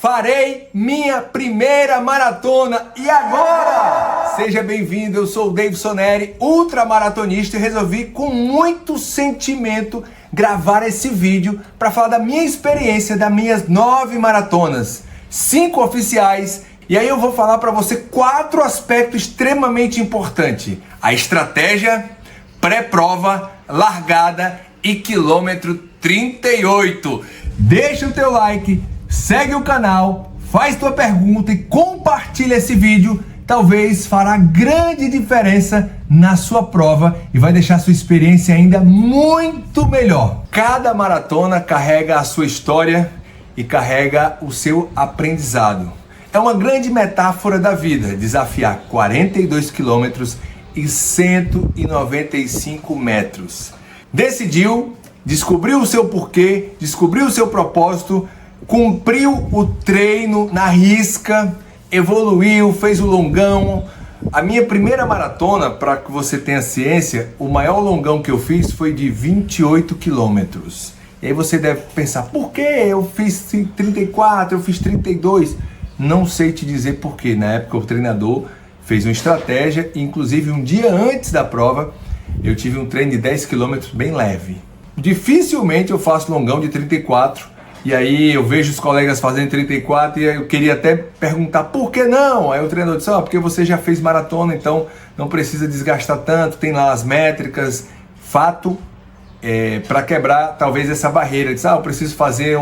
Farei minha primeira maratona e agora? Seja bem-vindo, eu sou o Davidson Neri, ultramaratonista, e resolvi com muito sentimento gravar esse vídeo para falar da minha experiência, das minhas 9 maratonas, 5 oficiais, e aí eu vou falar para você 4 aspectos extremamente importantes: a estratégia, pré-prova, largada e quilômetro 38. Deixa o teu like, segue o canal, faz tua pergunta e compartilha esse vídeo. Talvez fará grande diferença na sua prova e vai deixar a sua experiência ainda muito melhor. Cada maratona carrega a sua história e carrega o seu aprendizado. É uma grande metáfora da vida, desafiar 42 quilômetros e 195 metros. Decidiu, descobriu o seu porquê, descobriu o seu propósito, cumpriu o treino na risca, evoluiu, fez o longão. A minha primeira maratona, para que você tenha ciência, o maior longão que eu fiz foi de 28 quilômetros. E aí você deve pensar, por que eu fiz 34, eu fiz 32? Não sei te dizer por quê. Na época o treinador fez uma estratégia, inclusive um dia antes da prova, eu tive um treino de 10 quilômetros bem leve. Dificilmente eu faço longão de 34, e aí eu vejo os colegas fazendo 34 e eu queria até perguntar por que não? Aí o treinador disse, porque você já fez maratona, então não precisa desgastar tanto, tem lá as métricas. Fato, para quebrar talvez essa barreira, eu disse, eu preciso fazer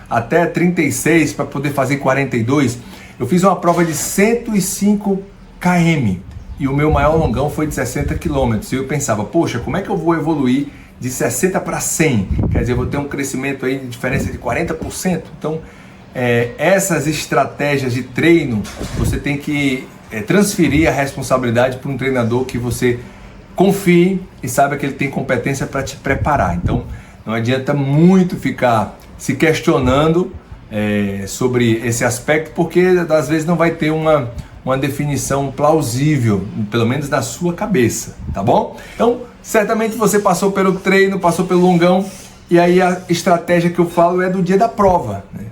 até 36 para poder fazer 42. Eu fiz uma prova de 105 km e o meu maior longão foi de 60 km. E eu pensava, poxa, como é que eu vou evoluir de 60 para 100? Quer dizer, eu vou ter um crescimento aí de diferença de 40%. Então, essas estratégias de treino, você tem que transferir a responsabilidade para um treinador que você confie e saiba que ele tem competência para te preparar. Então, não adianta muito ficar se questionando sobre esse aspecto, porque às vezes não vai ter uma definição plausível, pelo menos na sua cabeça, tá bom? Então, certamente você passou pelo treino, passou pelo longão, e aí a estratégia que eu falo é do dia da prova, né?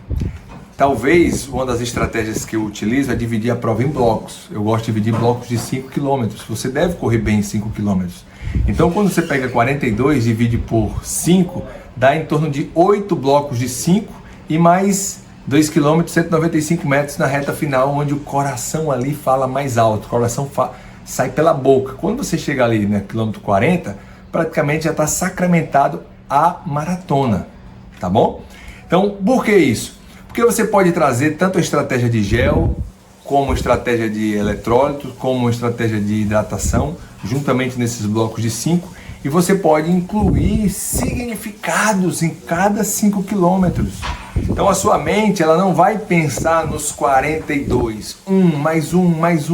Talvez uma das estratégias que eu utilizo é dividir a prova em blocos. Eu gosto de dividir blocos de 5 km. Você deve correr bem em 5 km. Então, quando você pega 42 e divide por 5, dá em torno de 8 blocos de 5 e mais 2 km, 195 metros na reta final, onde o coração ali fala mais alto. O coração sai pela boca. Quando você chega ali no quilômetro 40, praticamente já está sacramentado a maratona, tá bom? Então, por que isso? Porque você pode trazer tanto a estratégia de gel, como a estratégia de eletrólitos, como a estratégia de hidratação, juntamente nesses blocos de 5, e você pode incluir significados em cada 5 quilômetros. Então a sua mente, ela não vai pensar nos 42, mais um,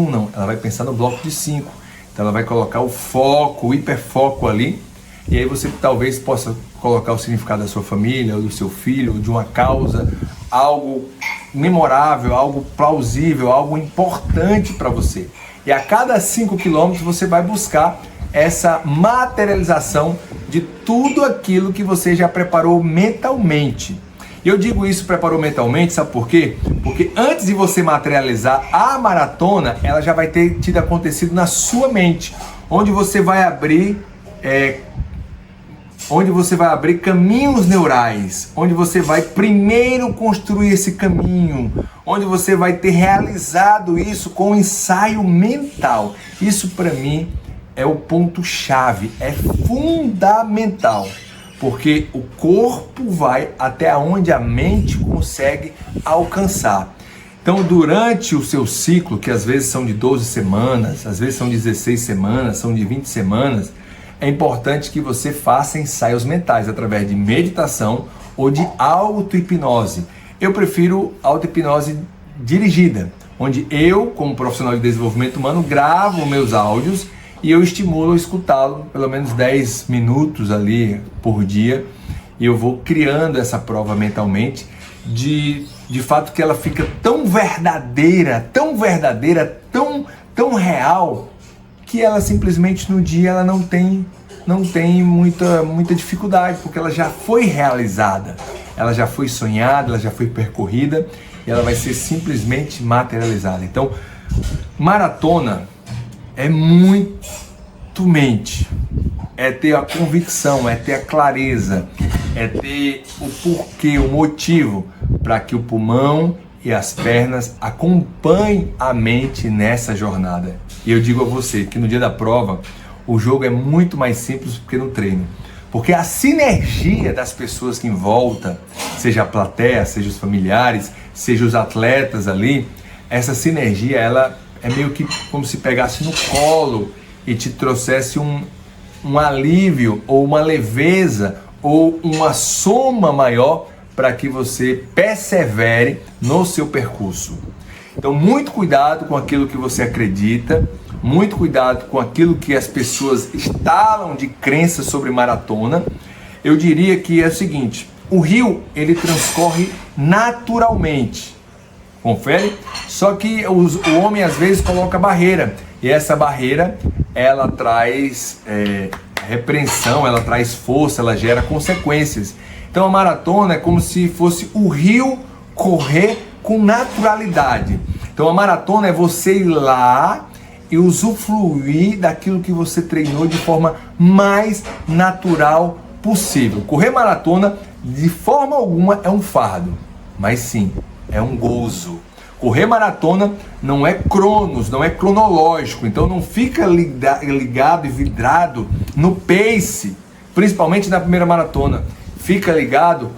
não. Ela vai pensar no bloco de 5. Então ela vai colocar o foco, o hiperfoco ali, e aí você talvez possa colocar o significado da sua família, ou do seu filho, ou de uma causa, algo memorável, algo plausível, algo importante para você. E a cada 5 quilômetros você vai buscar essa materialização de tudo aquilo que você já preparou mentalmente. E eu digo isso, preparou mentalmente, sabe por quê? Porque antes de você materializar a maratona, ela já vai ter tido acontecido na sua mente, onde você vai abrir caminhos neurais, onde você vai primeiro construir esse caminho, onde você vai ter realizado isso com ensaio mental. Isso para mim é o ponto-chave, é fundamental, porque o corpo vai até onde a mente consegue alcançar. Então, durante o seu ciclo, que às vezes são de 12 semanas, às vezes são 16 semanas, são de 20 semanas, é importante que você faça ensaios mentais através de meditação ou de auto-hipnose. Eu prefiro auto-hipnose dirigida, onde eu, como profissional de desenvolvimento humano, gravo meus áudios e eu estimulo a escutá-lo pelo menos 10 minutos ali por dia, e eu vou criando essa prova mentalmente, de fato que ela fica tão verdadeira, tão real, que ela simplesmente no dia ela não tem muita dificuldade, porque ela já foi realizada, ela já foi sonhada, ela já foi percorrida, e ela vai ser simplesmente materializada. Então, maratona é muito mente, é ter a convicção, é ter a clareza, é ter o porquê, o motivo para que o pulmão e as pernas acompanhem a mente nessa jornada. E eu digo a você que no dia da prova o jogo é muito mais simples do que no treino, porque a sinergia das pessoas que em volta, seja a plateia, seja os familiares, seja os atletas ali, essa sinergia ela é meio que como se pegasse no colo e te trouxesse um alívio ou uma leveza ou uma soma maior para que você persevere no seu percurso. Então, muito cuidado com aquilo que você acredita, muito cuidado com aquilo que as pessoas instalam de crença sobre maratona. Eu diria que é o seguinte, o rio ele transcorre naturalmente, confere? Só que o homem às vezes coloca barreira, e essa barreira ela traz repreensão, ela traz força, ela gera consequências. Então a maratona é como se fosse o rio correr com naturalidade. Então a maratona é você ir lá e usufruir daquilo que você treinou de forma mais natural possível. Correr maratona de forma alguma é um fardo, mas sim, é um gozo. Correr maratona não é cronos, não é cronológico, então não fica ligado e vidrado no pace, principalmente na primeira maratona. Fica ligado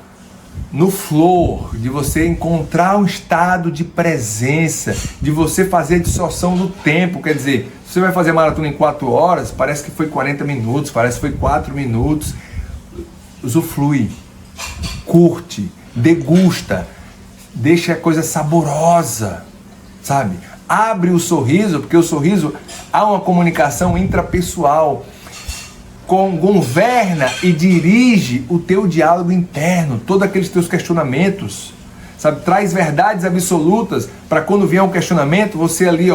no flow, de você encontrar um estado de presença, de você fazer a distorção do tempo. Quer dizer, se você vai fazer maratona em 4 horas, parece que foi 40 minutos, parece que foi 4 minutos. Usufrui, curte, degusta, deixa a coisa saborosa, sabe? Abre o sorriso, porque o sorriso há uma comunicação intrapessoal. Governa e dirige o teu diálogo interno, todos aqueles teus questionamentos, sabe? Traz verdades absolutas para quando vier um questionamento, você ali,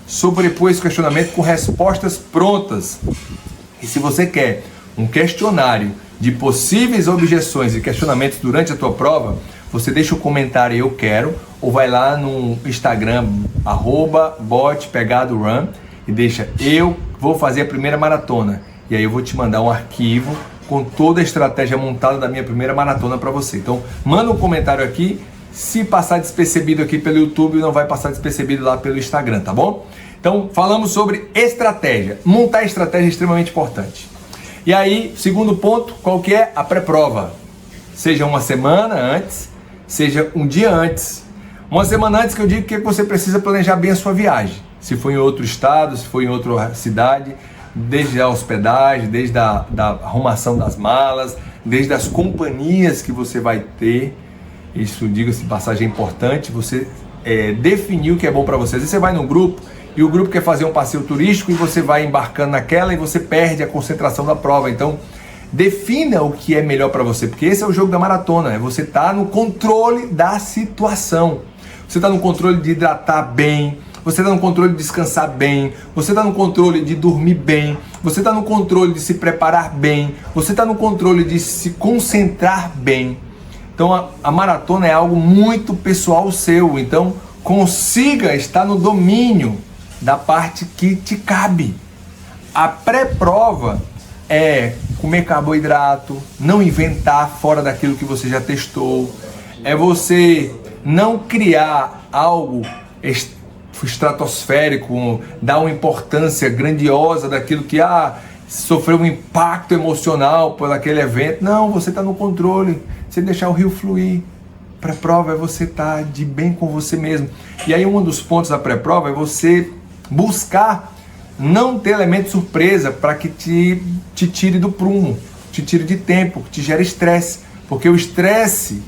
sobrepor esse questionamento com respostas prontas. E se você quer um questionário de possíveis objeções e questionamentos durante a tua prova, você deixa o comentário eu quero, ou vai lá no Instagram, @botpegadorun, e deixa eu vou fazer a primeira maratona. E aí eu vou te mandar um arquivo com toda a estratégia montada da minha primeira maratona para você. Então, manda um comentário aqui. Se passar despercebido aqui pelo YouTube, não vai passar despercebido lá pelo Instagram, tá bom? Então, falamos sobre estratégia. Montar estratégia é extremamente importante. E aí, segundo ponto, qual que é? A pré-prova. Seja uma semana antes, seja um dia antes. Uma semana antes que eu digo que você precisa planejar bem a sua viagem. Se for em outro estado, se for em outra cidade, desde a hospedagem, desde a arrumação das malas, desde as companhias que você vai ter. Isso, diga-se de passagem, é importante, você definir o que é bom para você. Às vezes você vai num grupo e o grupo quer fazer um passeio turístico e você vai embarcando naquela e você perde a concentração da prova. Então, defina o que é melhor para você, porque esse é o jogo da maratona, é você estar no controle da situação. Você está no controle de hidratar bem, você está no controle de descansar bem, você está no controle de dormir bem, você está no controle de se preparar bem, você está no controle de se concentrar bem. Então a maratona é algo muito pessoal seu, então consiga estar no domínio da parte que te cabe. A pré-prova é comer carboidrato, não inventar fora daquilo que você já testou, é você não criar algo estratosférico, dar uma importância grandiosa daquilo que sofreu um impacto emocional por aquele evento. Não, você está no controle, você deixar o rio fluir. Pré-prova é você estar de bem com você mesmo. E aí um dos pontos da pré-prova é você buscar não ter elemento surpresa para que te tire do prumo, te tire de tempo, que te gere estresse. Porque o estresse,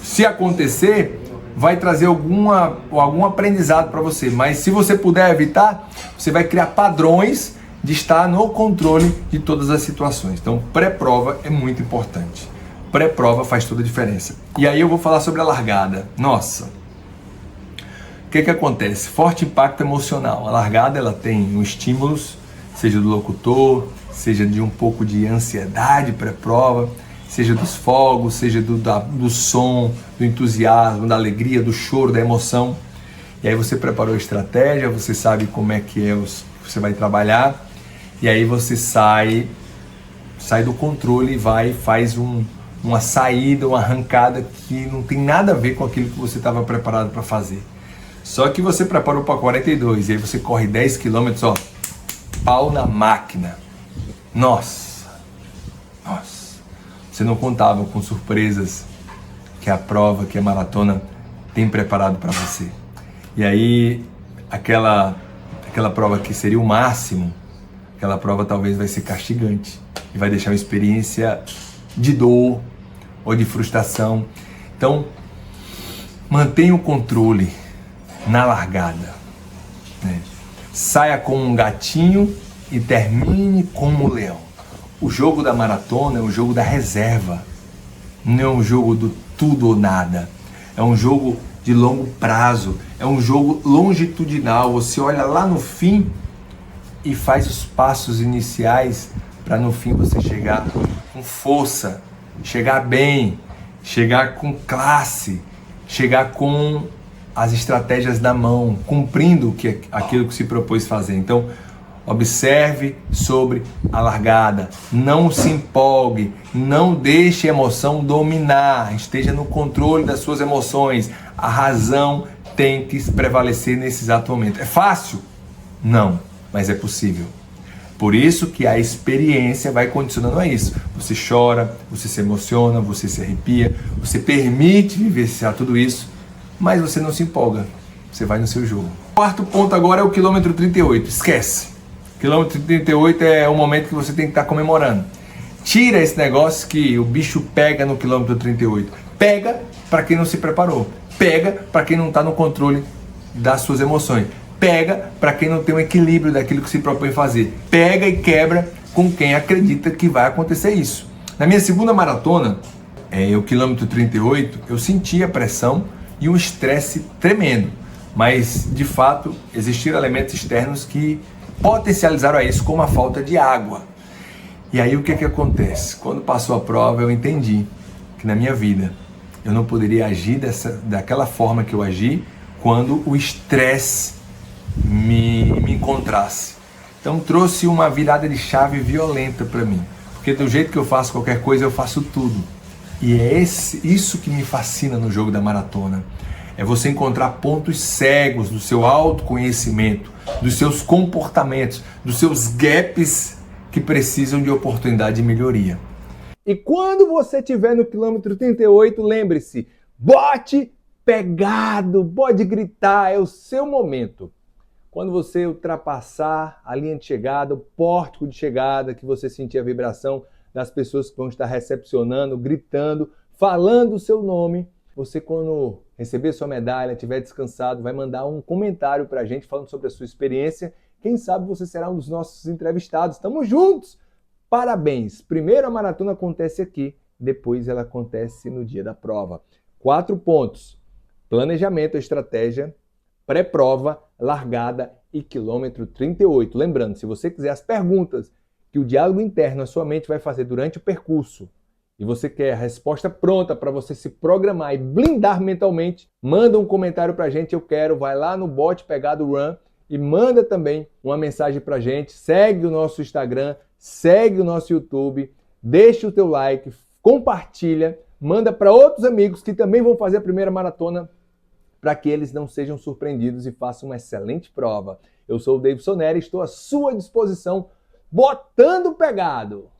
se acontecer, vai trazer algum aprendizado para você, mas se você puder evitar, você vai criar padrões de estar no controle de todas as situações. Então, pré-prova é muito importante. Pré-prova faz toda a diferença. E aí eu vou falar sobre a largada. Nossa! O que acontece? Forte impacto emocional. A largada ela tem um estímulo, seja do locutor, seja de um pouco de ansiedade pré-prova. seja dos fogos, seja do som, do entusiasmo, da alegria, do choro, da emoção. E aí você preparou a estratégia, você sabe como é que você vai trabalhar, e aí você sai do controle e vai e faz uma saída, uma arrancada que não tem nada a ver com aquilo que você estava preparado para fazer. Só que você preparou para 42 e aí você corre 10 km, ó, pau na máquina. Nossa, você não contava com surpresas que a prova, que a maratona tem preparado para você. E aí, aquela prova que seria o máximo, aquela prova talvez vai ser castigante e vai deixar uma experiência de dor ou de frustração. Então, mantenha o controle na largada, né? Saia como um gatinho e termine como um leão. O jogo da maratona é um jogo da reserva, não é um jogo do tudo ou nada. É um jogo de longo prazo, é um jogo longitudinal. Você olha lá no fim e faz os passos iniciais para no fim você chegar com força, chegar bem, chegar com classe, chegar com as estratégias na mão, cumprindo aquilo que se propôs fazer. Então, observe sobre a largada, não se empolgue, não deixe a emoção dominar, esteja no controle das suas emoções. A razão tem que prevalecer nesse exato momento. É fácil? Não, mas é possível. Por isso que a experiência vai condicionando a isso. Você chora, você se emociona, você se arrepia, você permite vivenciar tudo isso, mas você não se empolga, você vai no seu jogo. O quarto ponto agora é o quilômetro 38, esquece. Quilômetro 38 é o momento que você tem que estar comemorando. Tira esse negócio que o bicho pega no quilômetro 38. Pega para quem não se preparou. Pega para quem não está no controle das suas emoções. Pega para quem não tem um equilíbrio daquilo que se propõe fazer. Pega e quebra com quem acredita que vai acontecer isso. Na minha segunda maratona, o quilômetro 38, eu senti a pressão e um estresse tremendo. Mas, de fato, existiram elementos externos que potencializaram a isso, como a falta de água. E aí o que acontece? Quando passou a prova, eu entendi que na minha vida eu não poderia agir daquela forma que eu agi quando o estresse me encontrasse. Então trouxe uma virada de chave violenta para mim, porque do jeito que eu faço qualquer coisa, eu faço tudo. E é isso que me fascina no jogo da maratona. É você encontrar pontos cegos do seu autoconhecimento, dos seus comportamentos, dos seus gaps que precisam de oportunidade de melhoria. E quando você estiver no quilômetro 38, lembre-se, bote pegado, pode gritar, é o seu momento. Quando você ultrapassar a linha de chegada, o pórtico de chegada, que você sentir a vibração das pessoas que vão estar recepcionando, gritando, falando o seu nome, você, quando receber sua medalha, estiver descansado, vai mandar um comentário para a gente falando sobre a sua experiência. Quem sabe você será um dos nossos entrevistados. Estamos juntos! Parabéns! Primeiro a maratona acontece aqui, depois ela acontece no dia da prova. 4 pontos: planejamento, estratégia, pré-prova, largada e quilômetro 38. Lembrando, se você quiser as perguntas que o diálogo interno, a sua mente vai fazer durante o percurso, e você quer a resposta pronta para você se programar e blindar mentalmente, manda um comentário para a gente, eu quero, vai lá no Bote Pegado Run e manda também uma mensagem para a gente, segue o nosso Instagram, segue o nosso YouTube, deixa o teu like, compartilha, manda para outros amigos que também vão fazer a primeira maratona, para que eles não sejam surpreendidos e façam uma excelente prova. Eu sou o Davidson Neri e estou à sua disposição, botando pegado!